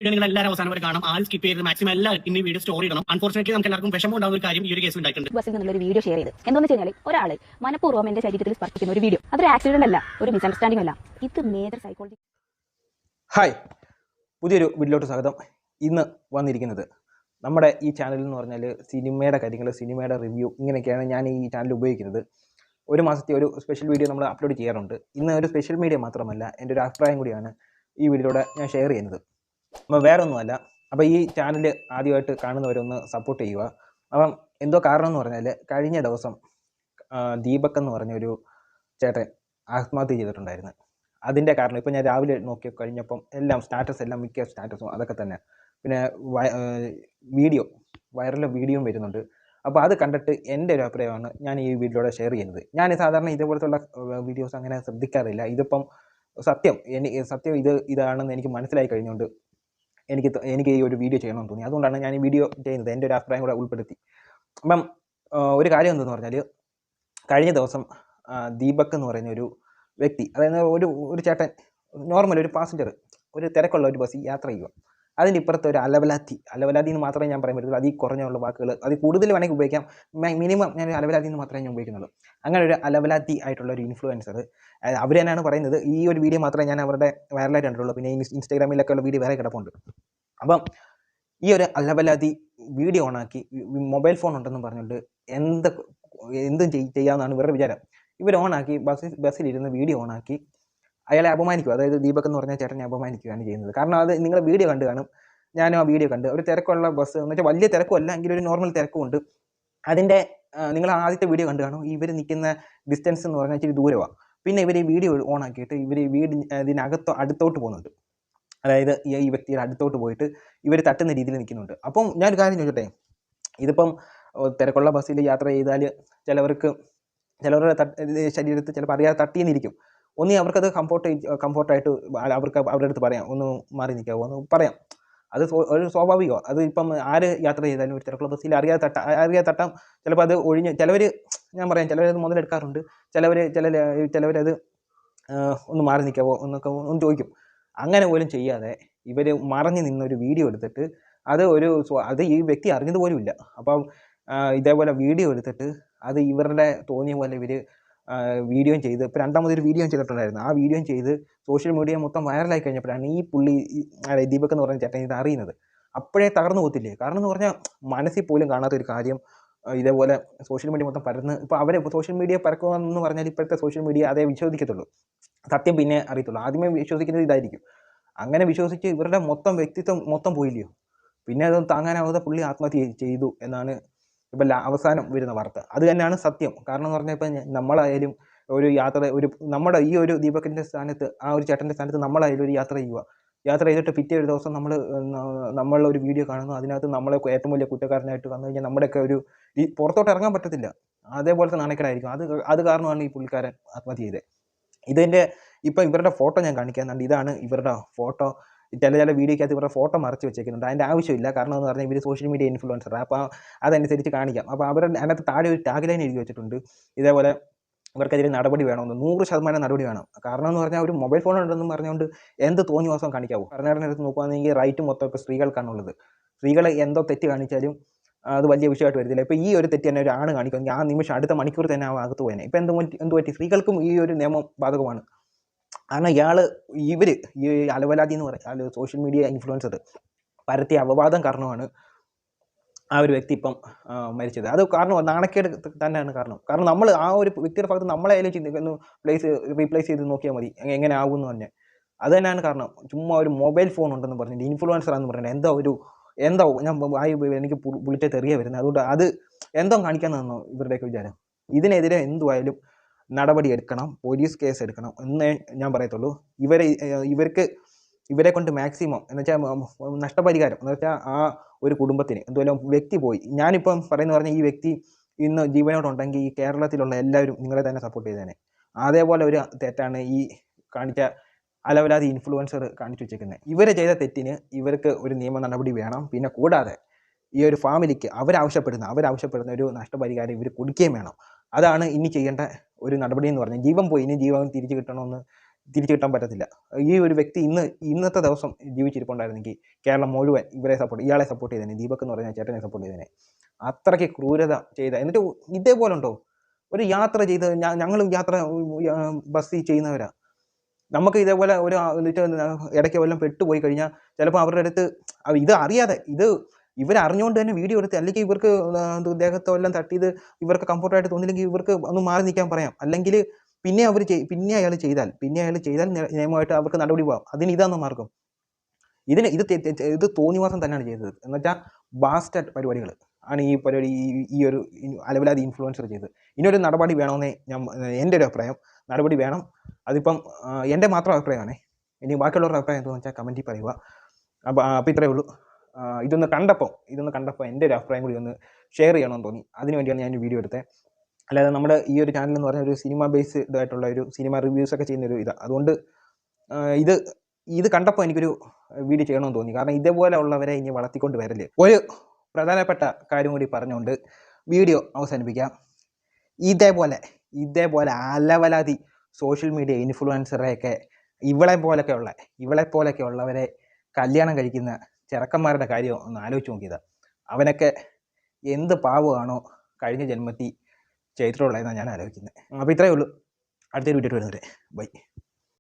Video നിങ്ങൾ എല്ലാവരും അവസാനം വരെ കാണാം. ആൾ സ്കിപ്പ് ചെയ്ത് മാക്സിമം എല്ലാവരും ഇനി വീഡിയോ സ്റ്റോറി ഇടണം. അൺഫോർച്ചുനേറ്റ്ലി നമുക്ക് എല്ലാവർക്കും വിഷമം ഉണ്ടാവുന്ന ഒരു കാര്യം ഈ ഒരു കേസ് ഉണ്ടായിട്ടുണ്ട്. ബസ്സിൽ നിന്നുള്ള വീഡിയോ ഷെയർ ചെയ്ത് എന്താണെന്ന് വെച്ചാൽ ഒരാൾ മനഃപൂർവ്വം എന്റെ ശരീരത്തിൽ സ്പർശിക്കുന്ന ഒരു വീഡിയോ. അതൊരു ആക്സിഡന്റ് അല്ല, ഒരു മിസ്അണ്ടർസ്റ്റാൻഡിംഗ് അല്ല, ഇത് മേജർ സൈക്കോളജി. ഹായ്, പുതിയൊരു വീഡിയോയിലോട്ട് സ്വാഗതം. ഇന്ന് വന്നിരിക്കുന്നത് നമ്മുടെ ഈ ചാനൽ എന്ന് പറഞ്ഞാൽ സിനിമയുടെ കാര്യങ്ങൾ, സിനിമയുടെ റിവ്യൂ, ഇങ്ങനെയൊക്കെയാണ് ഞാൻ ഈ ചാനൽ ഉപയോഗിക്കുന്നത്. ഒരു മാസത്തെ ഒരു സ്പെഷ്യൽ വീഡിയോ നമ്മൾ അപ്ലോഡ് ചെയ്യാറുണ്ട്. ഇന്ന് ഒരു സ്പെഷ്യൽ മീഡിയ മാത്രമല്ല, എൻ്റെ ഒരു അഭിപ്രായം കൂടിയാണ് ഈ വീഡിയോയിലൂടെ ഞാൻ ഷെയർ ചെയ്യുന്നത്. അപ്പോൾ വേറെ ഒന്നുമല്ല, അപ്പോൾ ഈ ചാനൽ ആദ്യമായിട്ട് കാണുന്നവരൊന്ന് സപ്പോർട്ട് ചെയ്യുക. അപ്പം എന്തോ കാരണം എന്ന് പറഞ്ഞാൽ കഴിഞ്ഞ ദിവസം ദീപക് എന്ന് പറഞ്ഞൊരു ചേട്ടൻ ആത്മഹത്യ ചെയ്തിട്ടുണ്ടായിരുന്നു. അതിൻ്റെ കാരണം ഇപ്പോൾ ഞാൻ രാവിലെ നോക്കി കഴിഞ്ഞപ്പം എല്ലാം സ്റ്റാറ്റസ്, എല്ലാം മിക്ക സ്റ്റാറ്റസും അതൊക്കെ തന്നെ. പിന്നെ വൈറൽ വീഡിയോയും വരുന്നുണ്ട്. അപ്പോൾ അത് കണ്ടിട്ട് എൻ്റെ ഒരു അഭിപ്രായമാണ് ഞാൻ ഈ വീഡിയോയിലൂടെ ഷെയർ ചെയ്യുന്നത്. ഞാൻ സാധാരണ ഇതേപോലത്തുള്ള വീഡിയോസ് അങ്ങനെ ശ്രദ്ധിക്കാറില്ല. ഇതിപ്പം സത്യം ഇതാണെന്ന് എനിക്ക് മനസ്സിലായി കഴിഞ്ഞുകൊണ്ട് എനിക്ക് ഈ ഒരു വീഡിയോ ചെയ്യണമെന്ന് തോന്നി. അതുകൊണ്ടാണ് ഞാൻ ഈ വീഡിയോ ചെയ്യുന്നത്, എൻ്റെ ഒരു അഭിപ്രായം കൂടെ ഉൾപ്പെടുത്തി. അപ്പം ഒരു കാര്യം എന്തെന്ന് പറഞ്ഞാൽ, കഴിഞ്ഞ ദിവസം ദീപക് എന്ന് പറയുന്ന ഒരു വ്യക്തി, അതായത് ഒരു ചേട്ടൻ നോർമൽ ഒരു പാസഞ്ചർ ഒരു തിരക്കുള്ള ഒരു ബസ്സിൽ യാത്ര ചെയ്യുക. അതിൻ്റെ ഇപ്പുറത്ത് ഒരു അലവലാതി എന്ന് മാത്രമേ ഞാൻ പറയാൻ പറ്റുള്ളൂ. അതിൽ കുറഞ്ഞുള്ള വാക്കുകൾ, അത് കൂടുതൽ വേണമെങ്കിൽ ഉപയോഗിക്കാം. മിനിമം ഞാൻ അലവലാതി എന്ന് മാത്രമേ ഞാൻ ഉപയോഗിക്കുന്നുള്ളൂ. അങ്ങനെ ഒരു അലവലാതി ആയിട്ടുള്ള ഒരു ഇൻഫ്ലുവൻസർ, അവർ തന്നെയാണ് പറയുന്നത്. ഈ ഒരു വീഡിയോ മാത്രമേ ഞാൻ അവരുടെ വൈറലായിട്ട് കണ്ടിട്ടുള്ളൂ. പിന്നെ ഇൻസ്റ്റാഗ്രാമിലൊക്കെ ഉള്ള വീഡിയോ വേറെ കിടപ്പുണ്ട്. അപ്പം ഈ ഒരു അലവലാതി വീഡിയോ ഓണാക്കി, മൊബൈൽ ഫോൺ ഉണ്ടെന്ന് പറഞ്ഞുകൊണ്ട് എന്തും ചെയ്യാമെന്നാണ് ഇവരുടെ വിചാരം. ഇവർ ഓണാക്കി ബസ്സിലിരുന്ന് വീഡിയോ ഓണാക്കി അയാളെ അപമാനിക്കുക. അതായത് ദീപക് എന്ന് പറഞ്ഞ ചേട്ടനെ അപമാനിക്കുകയാണ് ചെയ്യുന്നത്. കാരണം അത് നിങ്ങൾ വീഡിയോ കണ്ടു കാണും, ഞാനും ആ വീഡിയോ കണ്ട്. ഒരു തിരക്കുള്ള ബസ് എന്ന് വെച്ചാൽ വലിയ തിരക്കുമല്ല, എങ്കിലും ഒരു നോർമൽ തിരക്കുമുണ്ട്. അതിൻ്റെ നിങ്ങൾ ആദ്യത്തെ വീഡിയോ കണ്ടു കാണും. ഇവർ നിൽക്കുന്ന ഡിസ്റ്റൻസ് എന്ന് പറഞ്ഞാൽ ഇച്ചിരി ദൂരമാണ്. പിന്നെ ഇവർ ഈ വീഡിയോ ഓണാക്കിയിട്ട് ഇവർ അടുത്തോട്ട് പോകുന്നുണ്ട്. അതായത് ഈ വ്യക്തിയുടെ അടുത്തോട്ട് പോയിട്ട് ഇവർ തട്ടുന്ന രീതിയിൽ നിൽക്കുന്നുണ്ട്. അപ്പം ഞാനൊരു കാര്യം ചോദിച്ചോട്ടെ, ഇതിപ്പം തിരക്കുള്ള ബസ്സിൽ യാത്ര ചെയ്താൽ ചിലവരുടെ ശരീരത്തിൽ ചിലപ്പോൾ അറിയാതെ തട്ടിയെന്നിരിക്കും. ഒന്നീ അവർക്കത് കംഫോർട്ടായിട്ട് അവരുടെ അടുത്ത് പറയാം, ഒന്ന് മാറി നിൽക്കാവോ എന്ന് പറയാം. അത് ഒരു സ്വാഭാവികമാണ്. അത് ഇപ്പം ആര് യാത്ര ചെയ്താലും ഒരു തിരക്കുള്ള ബസ്സിൽ അറിയാതെ തട്ടാം. ചിലപ്പോൾ അത് ചിലവരത് മുതലെടുക്കാറുണ്ട്. ചിലവരത് ഒന്ന് മാറി നിൽക്കാവോ ഒന്ന് ചോദിക്കും. അങ്ങനെ പോലും ചെയ്യാതെ ഇവർ മറഞ്ഞു നിന്നൊരു വീഡിയോ എടുത്തിട്ട് അത് ഈ വ്യക്തി അറിഞ്ഞതുപോലും ഇല്ല. അപ്പം ഇതേപോലെ വീഡിയോ എടുത്തിട്ട് അത് ഇവരുടെ തോന്നിയ പോലെ ഇവർ വീഡിയോയും ചെയ്ത്, ഇപ്പോൾ രണ്ടാമതൊരു വീഡിയോ ചെയ്തിട്ടുണ്ടായിരുന്നു. ആ വീഡിയോ ചെയ്ത് സോഷ്യൽ മീഡിയ മൊത്തം വൈറലായി കഴിഞ്ഞപ്പോഴാണ് ഈ ദീപക് എന്ന് പറഞ്ഞ ചേട്ടൻ ഇത് അറിയുന്നത്. അപ്പോഴേ തകർന്നു പോകത്തില്ലേ? കാരണം എന്ന് പറഞ്ഞാൽ മനസ്സിൽ പോലും കാണാത്തൊരു കാര്യം ഇതേപോലെ സോഷ്യൽ മീഡിയ മൊത്തം പരന്ന്, ഇപ്പോൾ സോഷ്യൽ മീഡിയ പരക്കുക എന്ന് പറഞ്ഞാൽ ഇപ്പോഴത്തെ സോഷ്യൽ മീഡിയ അതേ വിശ്വസിക്കത്തുള്ളൂ, സത്യം പിന്നെ അറിയത്തുള്ളൂ. ആദ്യമേ വിശ്വസിക്കുന്നത് ഇതായിരിക്കും. അങ്ങനെ വിശ്വസിച്ച് ഇവരുടെ വ്യക്തിത്വം മൊത്തം പോയില്ലയോ. പിന്നെ അത് താങ്ങാനാവാതെ പുള്ളി ആത്മഹത്യ ചെയ്തു എന്നാണ് ഇപ്പം അവസാനം വരുന്ന വാർത്ത. അത് തന്നെയാണ് സത്യം. കാരണം എന്ന് പറഞ്ഞാൽ ഇപ്പം നമ്മളായാലും നമ്മുടെ ഈ ഒരു ദീപകിൻ്റെ സ്ഥാനത്ത്, ആ ഒരു ചേട്ടൻ്റെ സ്ഥാനത്ത് നമ്മളായാലും ഒരു യാത്ര ചെയ്തിട്ട് പിറ്റേ ഒരു ദിവസം നമ്മളൊരു വീഡിയോ കാണുന്നു, അതിനകത്ത് നമ്മളെ ഏറ്റവും വലിയ കുറ്റക്കാരനായിട്ട് വന്നു കഴിഞ്ഞാൽ നമ്മുടെയൊക്കെ പുറത്തോട്ട് ഇറങ്ങാൻ പറ്റത്തില്ല. അതേപോലത്തെ നാണക്കേടായിരിക്കും. അത് കാരണമാണ് ഈ പുള്ളിക്കാരൻ ആത്മഹത്യ ചെയ്തത്. ഇപ്പം ഇവരുടെ ഫോട്ടോ ഞാൻ കാണിക്കാന്നുണ്ട്. ഇതാണ് ഇവരുടെ ഫോട്ടോ. ചില വീഡിയോക്കകത്ത് ഇവരുടെ ഫോട്ടോ മറച്ച് വെച്ചേക്കുന്നുണ്ട്. അതിൻ്റെ ആവശ്യമില്ല. കാരണം എന്ന് പറഞ്ഞാൽ ഇവർ സോഷ്യൽ മീഡിയ ഇൻഫ്ലുവൻസർ, അപ്പോൾ അതനുസരിച്ച് കാണിക്കാം. അപ്പോൾ അതിനകത്ത് താഴെ ഒരു ടാഗ് ലൈൻ എഴുതി വെച്ചിട്ടുണ്ട്, ഇതേപോലെ ഇവർക്കെതിരെ നടപടി വേണമെന്ന്. 100% നടപടി വേണം. കാരണം എന്ന് പറഞ്ഞാൽ ഒരു മൊബൈൽ ഫോൺ ഉണ്ടെന്ന് പറഞ്ഞുകൊണ്ട് എന്ത് തോന്നിയ ദിവസം കാണിക്കാവൂ? ഭരണഘടനയെടുത്ത് നോക്കുകയാണെങ്കിൽ റൈറ്റ് മൊത്തം ഇപ്പോൾ സ്ത്രീകൾക്കാണുള്ളത്. സ്ത്രീകൾ എന്തോ തെറ്റ് കാണിച്ചാലും അത് വലിയ വിഷയമായിട്ട് വരുന്നില്ല. ഇപ്പോൾ ഈ ഒരു തെറ്റ് തന്നെ ഒരു ആണ് കാണിക്കുമെങ്കിൽ ആ നിമിഷം അടുത്ത മണിക്കൂർ തന്നെ ആ അകത്ത് പോയേനെ. ഇപ്പോൾ എന്ത് പറ്റി? സ്ത്രീകൾക്കും ഈ ഒരു നിയമം ബാധകമാണ്. കാരണം ഇവർ ഈ അലവലാതി എന്ന് പറയുക സോഷ്യൽ മീഡിയ ഇൻഫ്ലുവൻസർ പരത്തിയ അപവാദം കാരണമാണ് ആ ഒരു വ്യക്തി ഇപ്പം മരിച്ചത്. അത് കാരണം നാണക്കേട് തന്നെയാണ് കാരണം നമ്മൾ ആ ഒരു വ്യക്തിയുടെ ഭാഗത്ത് നമ്മളായാലും ചിന്തിക്കുന്നു, റീപ്ലേസ് ചെയ്ത് നോക്കിയാൽ മതി എങ്ങനെ ആകുമെന്ന് പറഞ്ഞാൽ. അത് തന്നെയാണ് കാരണം. ചുമ്മാ ഒരു മൊബൈൽ ഫോൺ ഉണ്ടെന്ന് പറഞ്ഞിട്ട് ഇൻഫ്ലുവൻസർ ആണെന്ന് പറഞ്ഞിട്ട് എനിക്ക് വിളിച്ച തെറിയ വരുന്നത്. അതുകൊണ്ട് അത് എന്തോ കാണിക്കാൻ തന്നോ ഇവരുടെയൊക്കെ വിചാരം. ഇതിനെതിരെ എന്തുമായാലും നടപടി എടുക്കണം, പോലീസ് കേസ് എടുക്കണം എന്നേ ഞാൻ പറയത്തുള്ളൂ. ഇവരെ കൊണ്ട് മാക്സിമം എന്ന് വെച്ചാൽ നഷ്ടപരിഹാരം എന്ന് വെച്ചാൽ ആ ഒരു കുടുംബത്തിന് എന്തുവല്ലോ വ്യക്തി പോയി. ഞാനിപ്പം പറഞ്ഞാൽ ഈ വ്യക്തി ഇന്ന് ജീവനോടുണ്ടെങ്കിൽ ഈ കേരളത്തിലുള്ള എല്ലാവരും നിങ്ങളെ തന്നെ സപ്പോർട്ട് ചെയ്തേനെ. അതേപോലെ ഒരു തെറ്റാണ് ഈ കാണിച്ച അലവലാതി ഇൻഫ്ലുവൻസർ കാണിച്ചു വെച്ചേക്കുന്നത്. ഇവരെ ചെയ്ത തെറ്റിന് ഇവർക്ക് ഒരു നിയമ നടപടി വേണം. പിന്നെ കൂടാതെ ഈ ഒരു ഫാമിലിക്ക് അവരാവശ്യപ്പെടുന്ന ഒരു നഷ്ടപരിഹാരം ഇവർ കൊടുക്കുകയും വേണം. അതാണ് ഇനി ചെയ്യേണ്ട ഒരു നടപടി എന്ന് പറഞ്ഞാൽ. ജീവൻ പോയി, ഇനി ജീവൻ തിരിച്ചു കിട്ടണമെന്ന് തിരിച്ചു കിട്ടാൻ പറ്റത്തില്ല. ഈ ഒരു വ്യക്തി ഇന്നത്തെ ദിവസം ജീവിച്ചിരിപ്പുണ്ടായിരുന്നെങ്കിൽ കേരളം മുഴുവൻ ഇയാളെ സപ്പോർട്ട് ചെയ്തേനെ, ദീപക് എന്ന് പറഞ്ഞ ചേട്ടനെ സപ്പോർട്ട് ചെയ്തേനെ. അത്രയ്ക്ക് ക്രൂരത ചെയ്ത, എന്നിട്ട് ഇതേപോലെ ഉണ്ടോ? ഒരു യാത്ര ചെയ്ത് ഞങ്ങൾ യാത്ര ബസ്സിൽ ചെയ്യുന്നവരാ, നമുക്ക് ഇതേപോലെ ഒരു ഇടയ്ക്ക് വല്ലതും പെട്ടുപോയി കഴിഞ്ഞാൽ ചിലപ്പോൾ അവരുടെ അടുത്ത് ഇത് അറിയാതെ ഇവരറിഞ്ഞുകൊണ്ട് തന്നെ വീഡിയോ എടുത്ത്, അല്ലെങ്കിൽ ഇവർക്ക് ദേഹത്തോ എല്ലാം തട്ടിയത് ഇവർക്ക് കംഫർട്ടായിട്ട് തോന്നില്ലെങ്കിൽ ഇവർക്ക് ഒന്ന് മാറി നിൽക്കാൻ പറയാം. അല്ലെങ്കിൽ പിന്നെ അയാൾ ചെയ്താൽ നിയമമായിട്ട് അവർക്ക് നടപടി പോകാം. അതിന് ഇതാണ് മാർഗം. ഇത് തോന്നിവാസം തന്നെയാണ് ചെയ്തത്. എന്നുവെച്ചാൽ ബാസ്റ്റഡ് പരിപാടികൾ ആണ് ഈ പരിപാടി, ഈ ഒരു അലവലാതി ഇൻഫ്ലുവൻസർ ചെയ്തത്. ഇനിയൊരു നടപടി വേണമെന്നേ എൻ്റെ ഒരു അഭിപ്രായം. നടപടി വേണം. അതിപ്പം എൻ്റെ മാത്രം അഭിപ്രായമാണ്. ഇനി ബാക്കിയുള്ളവരുടെ അഭിപ്രായം എന്താണെന്ന് വെച്ചാൽ കമൻറ്റിൽ പറയുക. അപ്പോൾ ഇത്രയേ ഉള്ളൂ. ഇതൊന്ന് കണ്ടപ്പോൾ എൻ്റെ ഒരു അഭിപ്രായം കൂടി ഒന്ന് ഷെയർ ചെയ്യണമെന്ന് തോന്നി. അതിന് വേണ്ടിയാണ് ഞാൻ വീഡിയോ എടുത്തത്. അല്ലാതെ നമ്മുടെ ഈ ഒരു ചാനൽ എന്ന് പറഞ്ഞ ഒരു സിനിമ ബേസ്ഡ് ആയിട്ടുള്ള ഒരു സിനിമ റിവ്യൂസ് ഒക്കെ ചെയ്യുന്നൊരു അതുകൊണ്ട് ഇത് കണ്ടപ്പോൾ എനിക്കൊരു വീഡിയോ ചെയ്യണമെന്ന് തോന്നി. കാരണം ഇതേപോലെ ഉള്ളവരെ ഇനി വളർത്തിക്കൊണ്ട് വരല്ലേ. ഒരു പ്രധാനപ്പെട്ട കാര്യം കൂടി പറഞ്ഞുകൊണ്ട് വീഡിയോ അവസാനിപ്പിക്കാം. ഇതേപോലെ അലവലാതി സോഷ്യൽ മീഡിയ ഇൻഫ്ലുവൻസറെയൊക്കെ ഇവളെ പോലൊക്കെ ഉള്ളവരെ കല്യാണം കഴിക്കുന്ന ചെറുക്കന്മാരുടെ കാര്യം ഒന്ന് ആലോചിച്ച് നോക്കിയതാണ്. അവനൊക്കെ എന്ത് പാവമാണോ കഴിഞ്ഞ ജന്മത്തിൽ ചെയ്തിട്ടുള്ളതെന്നാണ് ഞാൻ ആലോചിക്കുന്നത്. അപ്പോൾ ഇത്രയേ ഉള്ളൂ. അടുത്തൊരു വീഡിയോ വരുന്നവരെ ബൈ.